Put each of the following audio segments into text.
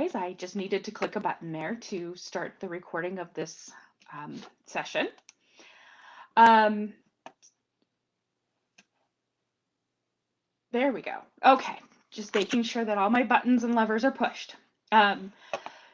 apologize. I just needed to click a button there to start the recording of this session. There we go. Okay, just making sure that all my buttons and levers are pushed.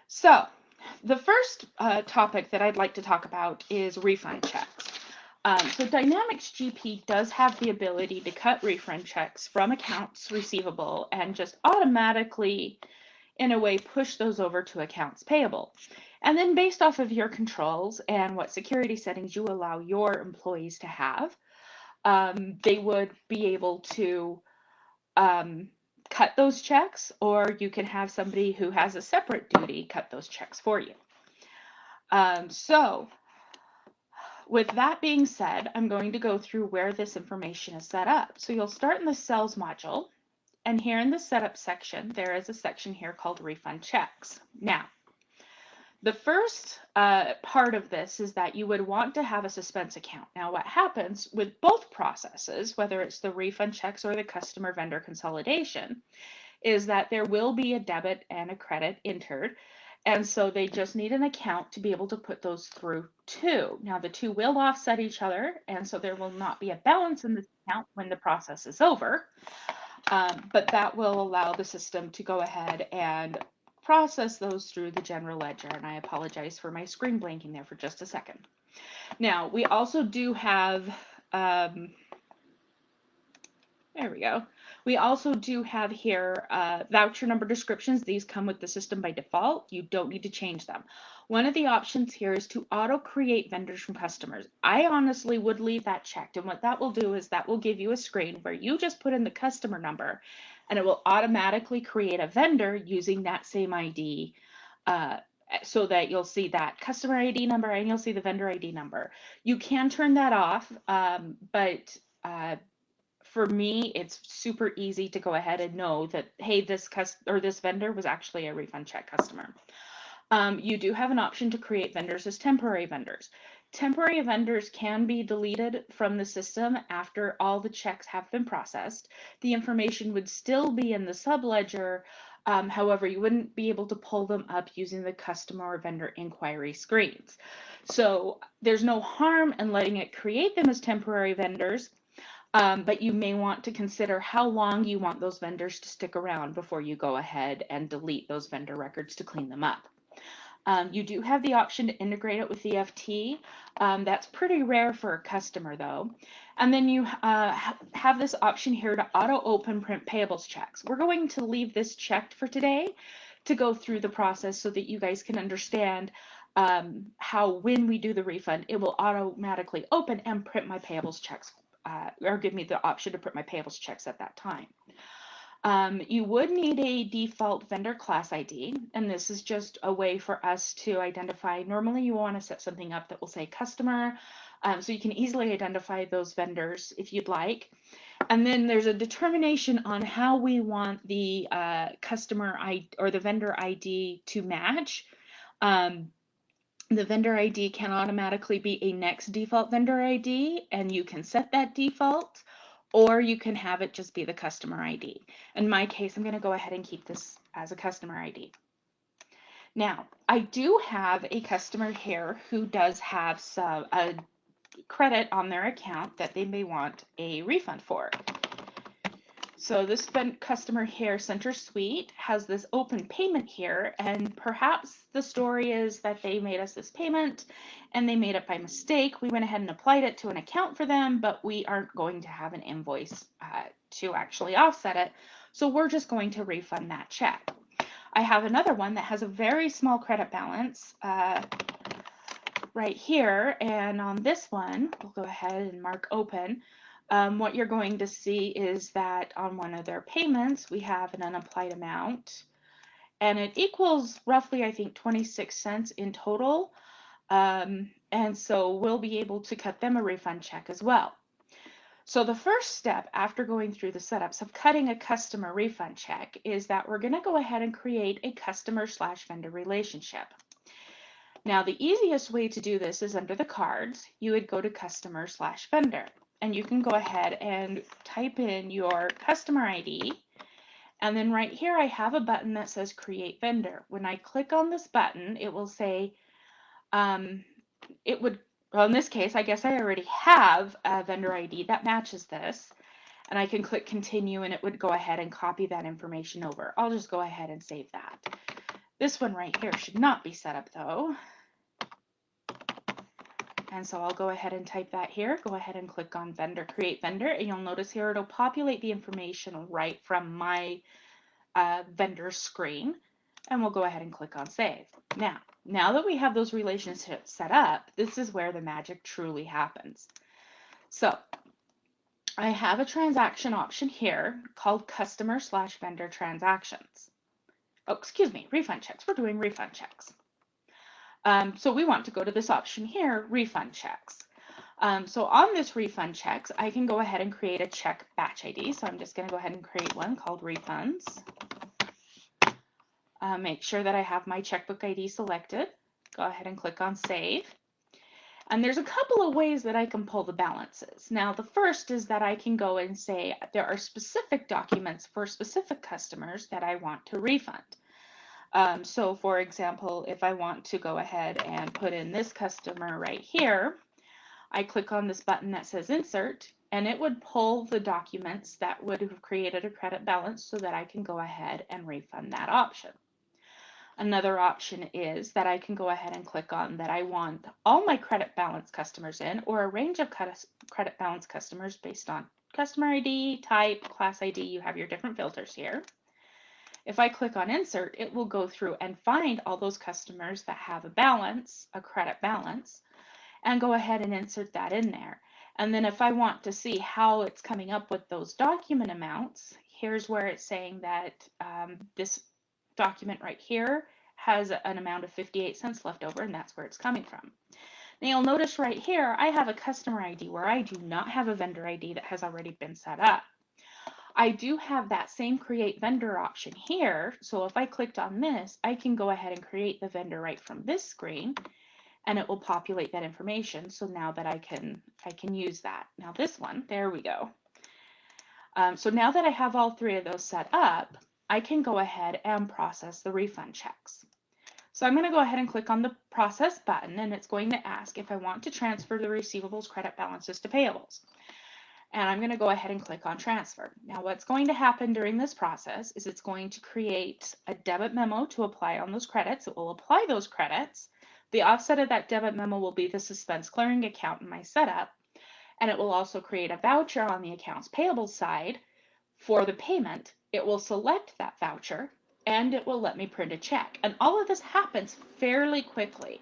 So the first topic that I'd like to talk about is refund checks. So Dynamics GP does have the ability to cut refund checks from accounts receivable and just automatically, in a way, push those over to accounts payable. And then based off of your controls and what security settings you allow your employees to have, they would be able to cut those checks, or you can have somebody who has a separate duty cut those checks for you. So with that being said, I'm going to go through where this information is set up. So you'll start in the sales module, and here in the setup section, there is a section here called refund checks. Now, the first part of this is that you would want to have a suspense account. Now, what happens with both processes, whether it's the refund checks or the customer vendor consolidation, is that there will be a debit and a credit entered. And so they just need an account to be able to put those through to. Now, the two will offset each other, and so there will not be a balance in this account when the process is over. But that will allow the system to go ahead and process those through the general ledger. And I apologize for my screen blanking there for just a second. Now, we also do have, there we go. We also do have here voucher number descriptions. These come with the system by default. You don't need to change them. One of the options here is to auto create vendors from customers. I honestly would leave that checked. And what that will do is that will give you a screen where you just put in the customer number and it will automatically create a vendor using that same ID, so that you'll see that customer ID number and you'll see the vendor ID number. You can turn that off, but for me, it's super easy to go ahead and know that, hey, this vendor was actually a refund check customer. You do have an option to create vendors as temporary vendors. Temporary vendors can be deleted from the system after all the checks have been processed. The information would still be in the subledger. However, you wouldn't be able to pull them up using the customer or vendor inquiry screens. So there's no harm in letting it create them as temporary vendors. But you may want to consider how long you want those vendors to stick around before you go ahead and delete those vendor records to clean them up. You do have the option to integrate it with EFT. That's pretty rare for a customer though. And then you have this option here to auto open print payables checks. We're going to leave this checked for today to go through the process so that you guys can understand how when we do the refund, it will automatically open and print my payables checks, or give me the option to print my payables checks at that time. You would need a default vendor class ID, and this is just a way for us to identify. Normally you want to set something up that will say customer, so you can easily identify those vendors if you'd like. And then there's a determination on how we want the customer ID or the vendor ID to match. The vendor ID can automatically be a next default vendor ID, and you can set that default, or you can have it just be the customer ID. In my case, I'm going to go ahead and keep this as a customer ID. Now, I do have a customer here who does have a credit on their account that they may want a refund for. So this customer here, Center Suite, has this open payment here, and perhaps the story is that they made us this payment and they made it by mistake. We went ahead and applied it to an account for them, but we aren't going to have an invoice to actually offset it. So we're just going to refund that check. I have another one that has a very small credit balance right here, and on this one, we'll go ahead and mark open. What you're going to see is that on one of their payments, we have an unapplied amount, and it equals roughly, I think, 26 cents in total. And so we'll be able to cut them a refund check as well. So the first step after going through the setups of cutting a customer refund check is that we're going to go ahead and create a customer/vendor relationship. Now, the easiest way to do this is under the cards. You would go to customer/vendor. And you can go ahead and type in your customer ID And then right here, I have a button that says Create Vendor. When I click on this button, it will say, well, in this case, I guess I already have a vendor ID that matches this. And I can click Continue, and it would go ahead and copy that information over. I'll just go ahead and save that. This one right here should not be set up though. And so I'll go ahead and type that here. Go ahead and click on Vendor, Create Vendor, and you'll notice here it'll populate the information right from my vendor screen. And we'll go ahead and click on Save. Now that we have those relationships set up, this is where the magic truly happens. So I have a transaction option here called Customer/Vendor Transactions. Oh, excuse me, refund checks. We're doing refund checks. So we want to go to this option here, refund checks. So on this refund checks, I can go ahead and create a check batch ID. So I'm just going to go ahead and create one called refunds. Make sure that I have my checkbook ID selected. Go ahead and click on Save. And there's a couple of ways that I can pull the balances. Now, the first is that I can go and say there are specific documents for specific customers that I want to refund. So for example, if I want to go ahead and put in this customer right here, I click on this button that says Insert, and it would pull the documents that would have created a credit balance so that I can go ahead and refund that option. Another option is that I can go ahead and click on that I want all my credit balance customers in, or a range of credit balance customers based on customer ID, type, class ID. You have your different filters here. If I click on Insert, it will go through and find all those customers that have a balance, a credit balance, and go ahead and insert that in there. And then if I want to see how it's coming up with those document amounts, here's where it's saying that this document right here has an amount of 58 cents left over, and that's where it's coming from. Now you'll notice right here, I have a customer ID where I do not have a vendor ID that has already been set up. I do have that same create vendor option here. So if I clicked on this, I can go ahead and create the vendor right from this screen, and it will populate that information. So now that I can use that. Now this one, there we go. So now that I have all three of those set up, I can go ahead and process the refund checks. So I'm going to go ahead and click on the process button, and it's going to ask if I want to transfer the receivables credit balances to payables. And I'm going to go ahead and click on transfer. Now what's going to happen during this process is it's going to create a debit memo to apply on those credits. It will apply those credits. The offset of that debit memo will be the suspense clearing account in my setup. And it will also create a voucher on the accounts payable side for the payment. It will select that voucher and it will let me print a check. And all of this happens fairly quickly.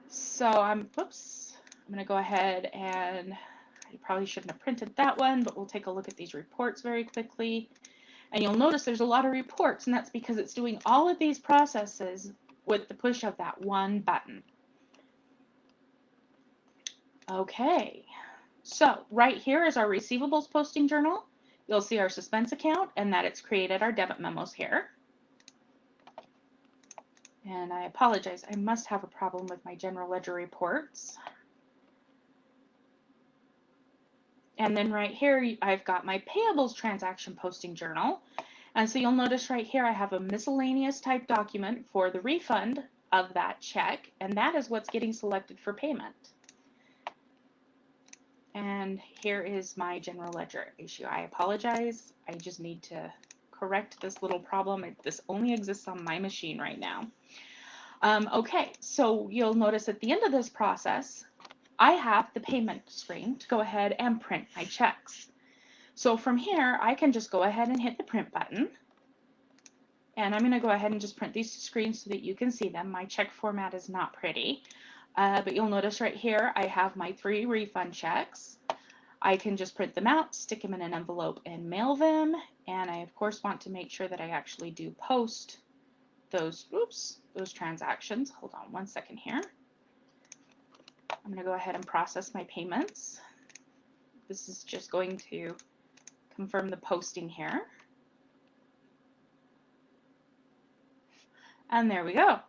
So I'm going to go ahead and I probably shouldn't have printed that one, but we'll take a look at these reports very quickly. And you'll notice there's a lot of reports, and that's because it's doing all of these processes with the push of that one button. Okay, so right here is our receivables posting journal. You'll see our suspense account and that it's created our debit memos here. And I apologize, I must have a problem with my general ledger reports. And then right here, I've got my payables transaction posting journal. And so you'll notice right here, I have a miscellaneous type document for the refund of that check. And that is what's getting selected for payment. And here is my general ledger issue. I apologize. I just need to correct this little problem. This only exists on my machine right now. Okay, so you'll notice at the end of this process, I have the payment screen to go ahead and print my checks. So from here, I can just go ahead and hit the print button. And I'm going to go ahead and just print these screens so that you can see them. My check format is not pretty. But you'll notice right here, I have my 3 refund checks. I can just print them out, stick them in an envelope and mail them. And I of course want to make sure that I actually do post those transactions. Hold on one second here. I'm going to go ahead and process my payments. This is just going to confirm the posting here. And there we go.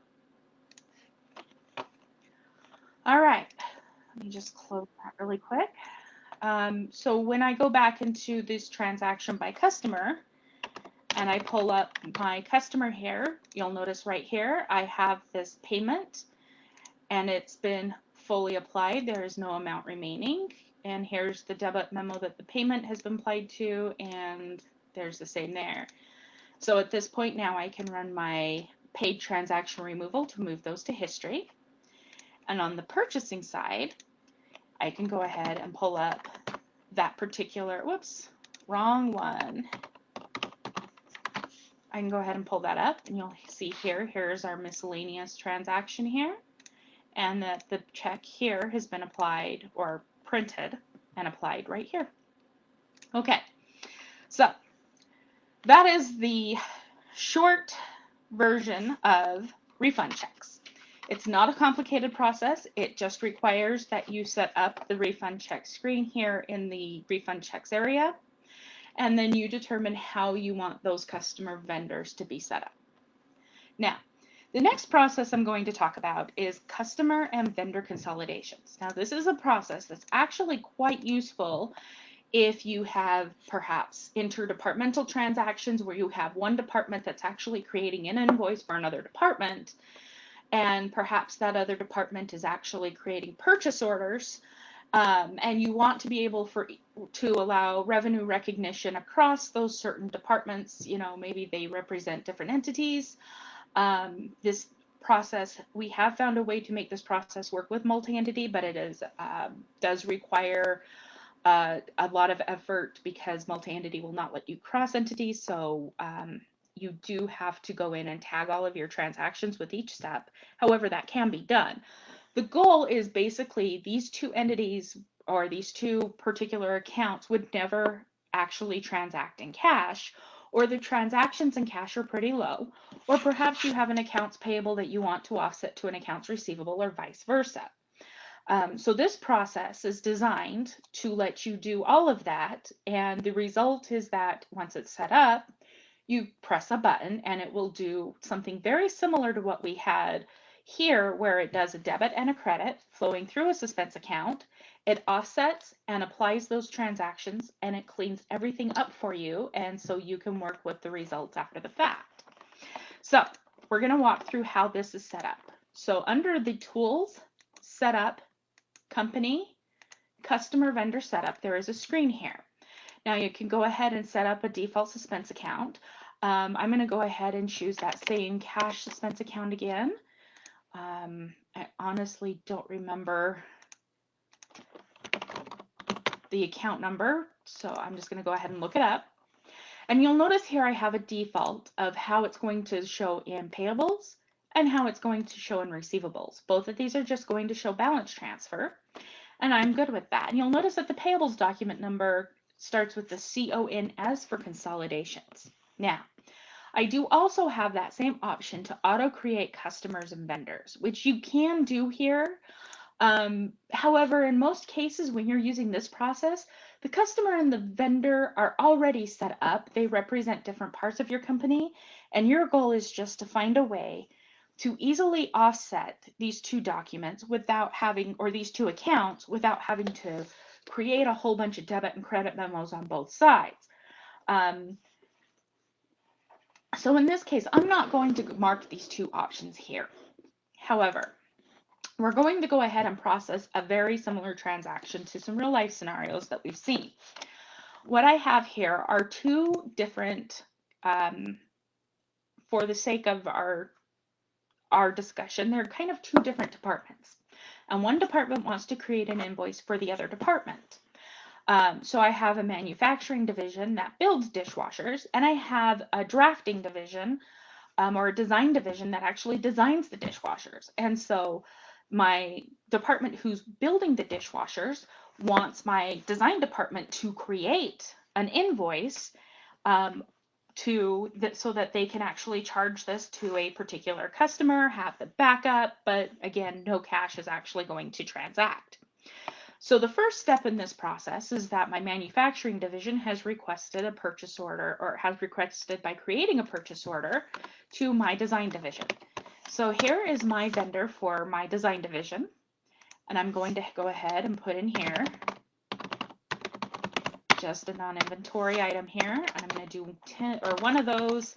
All right, let me just close that really quick. So when I go back into this transaction by customer, and I pull up my customer here, you'll notice right here I have this payment and it's been fully applied. There is no amount remaining. And here's the debit memo that the payment has been applied to, and there's the same there. So at this point now I can run my paid transaction removal to move those to history. And on the purchasing side, I can go ahead and pull up that particular, whoops, wrong one. I can go ahead and pull that up, and you'll see here, here's our miscellaneous transaction here, and that the check here has been applied or printed and applied right here. Okay, so that is the short version of refund checks. It's not a complicated process. It just requires that you set up the refund check screen here in the refund checks area, and then you determine how you want those customer vendors to be set up. Now, the next process I'm going to talk about is customer and vendor consolidations. Now, this is a process that's actually quite useful if you have perhaps interdepartmental transactions where you have one department that's actually creating an invoice for another department, and perhaps that other department is actually creating purchase orders, and you want to be able to allow revenue recognition across those certain departments. You know, maybe they represent different entities. This process, we have found a way to make this process work with multi-entity, but it does require a lot of effort because multi-entity will not let you cross entities. So you do have to go in and tag all of your transactions with each step. However, that can be done. The goal is basically these two entities or these two particular accounts would never actually transact in cash, or the transactions in cash are pretty low, or perhaps you have an accounts payable that you want to offset to an accounts receivable or vice versa. So this process is designed to let you do all of that, and the result is that once it's set up, you press a button and it will do something very similar to what we had here, where it does a debit and a credit flowing through a suspense account. It offsets and applies those transactions, and it cleans everything up for you, and so you can work with the results after the fact. So we're going to walk through how this is set up. So under the Tools, Setup, Company, Customer Vendor Setup, there is a screen here. Now you can go ahead and set up a default suspense account. I'm going to go ahead and choose that same cash suspense account again. I honestly don't remember the account number, so I'm just going to go ahead and look it up. And you'll notice here I have a default of how it's going to show in payables and how it's going to show in receivables. Both of these are just going to show balance transfer, and I'm good with that. And you'll notice that the payables document number starts with the CONS for consolidations. Now, I do also have that same option to auto create customers and vendors, which you can do here. However, in most cases, when you're using this process, the customer and the vendor are already set up. They represent different parts of your company, and your goal is just to find a way to easily offset these two documents without having, or these two accounts, without having to create a whole bunch of debit and credit memos on both sides. So in this case, I'm not going to mark these two options here. However, we're going to go ahead and process a very similar transaction to some real life scenarios that we've seen. What I have here are two different, for the sake of our discussion, they're kind of two different departments. And one department wants to create an invoice for the other department. So I have a manufacturing division that builds dishwashers, and I have a drafting division or a design division that actually designs the dishwashers. And so my department who's building the dishwashers wants my design department to create an invoice so that they can actually charge this to a particular customer, have the backup, but again, no cash is actually going to transact. So the first step in this process is that my manufacturing division has requested a purchase order, or has requested by creating a purchase order to my design division. So here is my vendor for my design division, and I'm going to go ahead and put in here just a non-inventory item here, and I'm going to do 10 or one of those,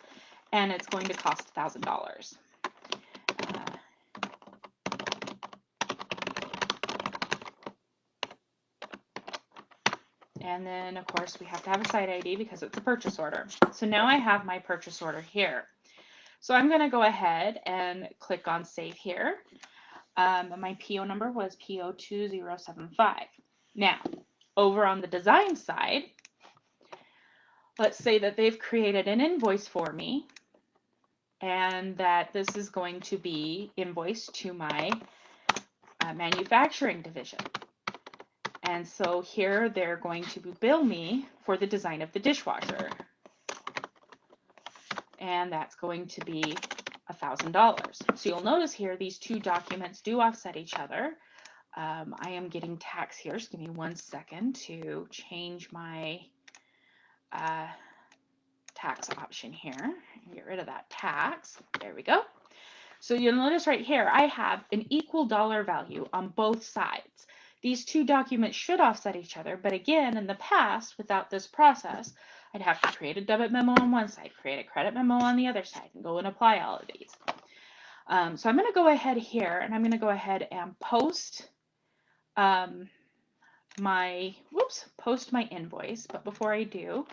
and it's going to cost $1,000. And then, of course, we have to have a site ID because it's a purchase order. So now I have my purchase order here. So I'm going to go ahead and click on Save here. My PO number was PO2075. Now, over on the design side, let's say that they've created an invoice for me and that this is going to be invoiced to my manufacturing division. And so here they're going to bill me for the design of the dishwasher. And that's going to be $1,000. So you'll notice here these two documents do offset each other. I am getting tax here, so give me 1 second to change my tax option here and get rid of that tax. There we go. So you'll notice right here I have an equal dollar value on both sides. These two documents should offset each other, but again, in the past, without this process, I'd have to create a debit memo on one side, create a credit memo on the other side, and go and apply all of these. So I'm going to go ahead here, and I'm going to go ahead and post my invoice. But before I do,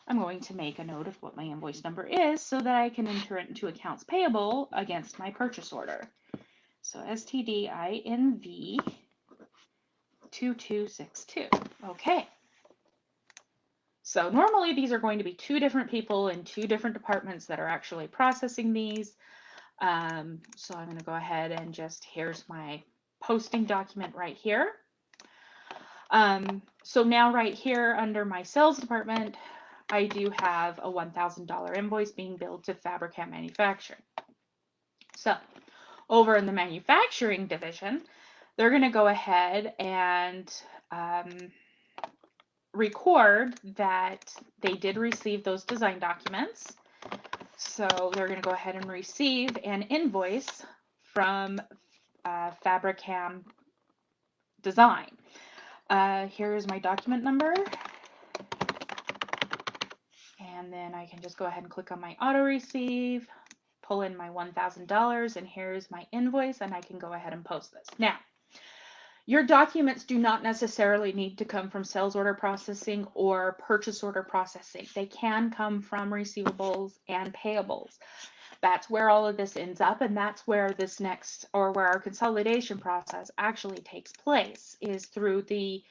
I'm going to make a note of what my invoice number is so that I can enter it into accounts payable against my purchase order. So STDINV 2262. Okay. So normally these are going to be two different people in two different departments that are actually processing these. So I'm going to go ahead and here's my posting document right here. So now right here under my sales department, I do have a $1,000 invoice being billed to Fabricam Manufacturing. So over in the manufacturing division, they're going to go ahead and record that they did receive those design documents. So they're going to go ahead and receive an invoice from Fabricam Design. Here's my document number. And then I can just go ahead and click on my auto receive, pull in my $1,000, and here's my invoice, and I can go ahead and post this. Now, your documents do not necessarily need to come from sales order processing or purchase order processing. They can come from receivables and payables. That's where all of this ends up, and that's where this where our consolidation process actually takes place, is through the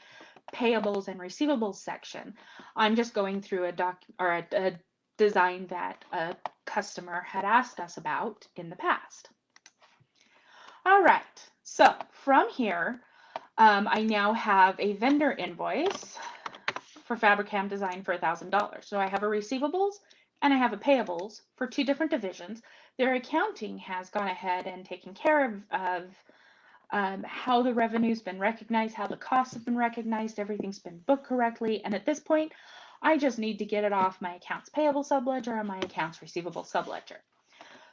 payables and receivables section. I'm just going through a design that a customer had asked us about in the past. All right, so from here, I now have a vendor invoice for Fabricam Design for $1,000. So I have a receivables and I have a payables for two different divisions. Their accounting has gone ahead and taken care of how the revenue's been recognized, how the costs have been recognized, everything's been booked correctly. And at this point, I just need to get it off my accounts payable subledger and my accounts receivable subledger.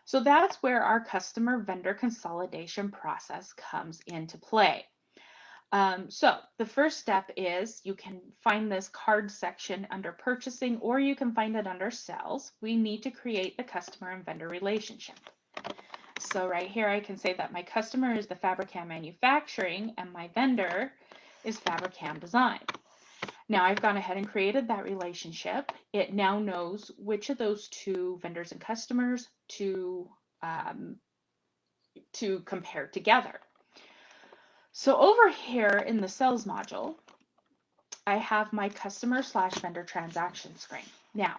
So that's where our customer vendor consolidation process comes into play. So the first step is you can find this card section under purchasing, or you can find it under sales. We need to create the customer and vendor relationship. So right here I can say that my customer is the Fabricam Manufacturing and my vendor is Fabricam Design. Now I've gone ahead and created that relationship. It now knows which of those two vendors and customers to compare together. So over here in the sales module, I have my customer/vendor transaction screen. Now,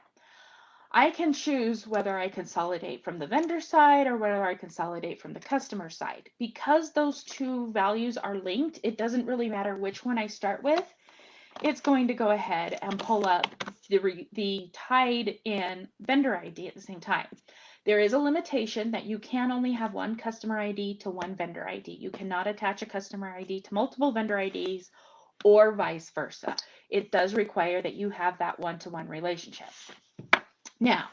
I can choose whether I consolidate from the vendor side or whether I consolidate from the customer side. Because those two values are linked, it doesn't really matter which one I start with. It's going to go ahead and pull up the tied in vendor ID at the same time. There is a limitation that you can only have one customer ID to one vendor ID. You cannot attach a customer ID to multiple vendor IDs or vice versa. It does require that you have that one-to-one relationship. Now,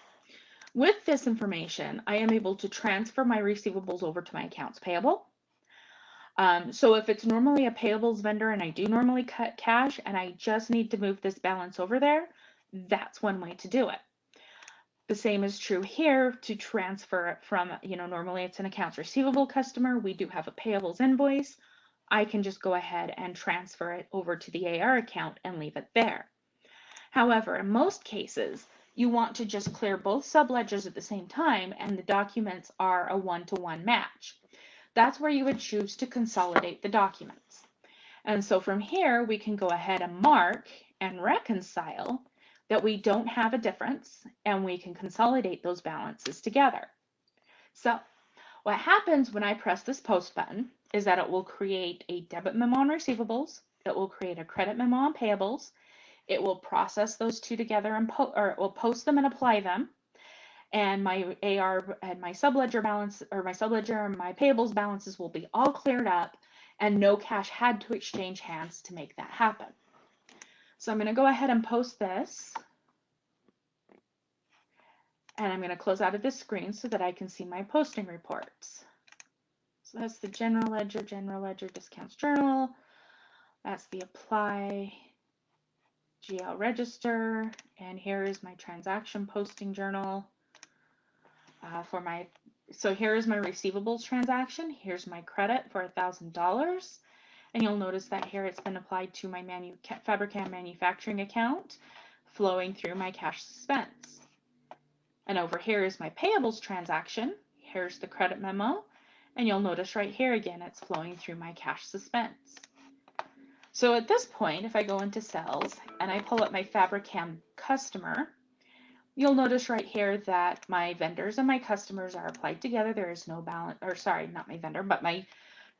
with this information, I am able to transfer my receivables over to my accounts payable. So if it's normally a payables vendor and I do normally cut cash and I just need to move this balance over there, that's one way to do it. The same is true here to transfer it from, normally it's an accounts receivable customer. We do have a payables invoice. I can just go ahead and transfer it over to the AR account and leave it there. However, in most cases, you want to just clear both subledgers at the same time and the documents are a one-to-one match. That's where you would choose to consolidate the documents. And so from here, we can go ahead and mark and reconcile that we don't have a difference and we can consolidate those balances together. So what happens when I press this post button is that it will create a debit memo on receivables, it will create a credit memo on payables, it will process those two together and it will post them and apply them. And my AR and my subledger balance, or my subledger and my payables balances will be all cleared up and no cash had to exchange hands to make that happen. So I'm going to go ahead and post this. And I'm going to close out of this screen so that I can see my posting reports. So that's the general ledger, discounts journal. That's the apply GL register. And here is my transaction posting journal. So here is my receivables transaction. Here's my credit for $1,000. And you'll notice that here it's been applied to my Fabricam manufacturing account, flowing through my cash suspense. And over here is my payables transaction. Here's the credit memo. And you'll notice right here again, it's flowing through my cash suspense. So at this point, if I go into cells and I pull up my Fabricam customer, you'll notice right here that my vendors and my customers are applied together. There is no balance, or sorry, not my vendor, but my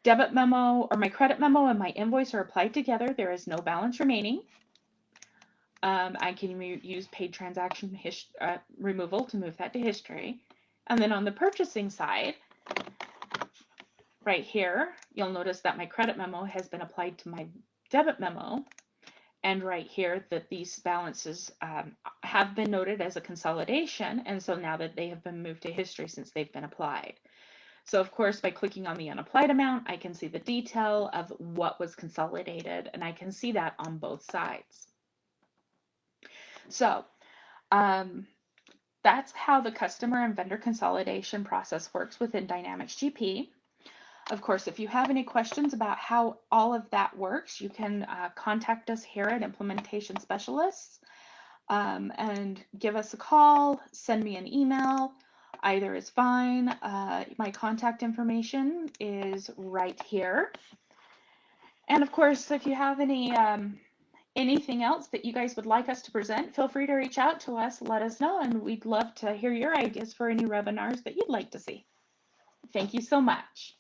debit memo or my credit memo and my invoice are applied together. There is no balance remaining. I can use paid transaction removal to move that to history. And then on the purchasing side, right here, you'll notice that my credit memo has been applied to my debit memo. And right here that these balances have been noted as a consolidation. And so now that they have been moved to history since they've been applied. So of course, by clicking on the unapplied amount, I can see the detail of what was consolidated, and I can see that on both sides. So that's how the customer and vendor consolidation process works within Dynamics GP. Of course, if you have any questions about how all of that works, you can contact us here at Implementation Specialists and give us a call, send me an email. Either is fine. My contact information is right here. And of course, if you have anything else that you guys would like us to present, feel free to reach out to us, let us know, and we'd love to hear your ideas for any webinars that you'd like to see. Thank you so much.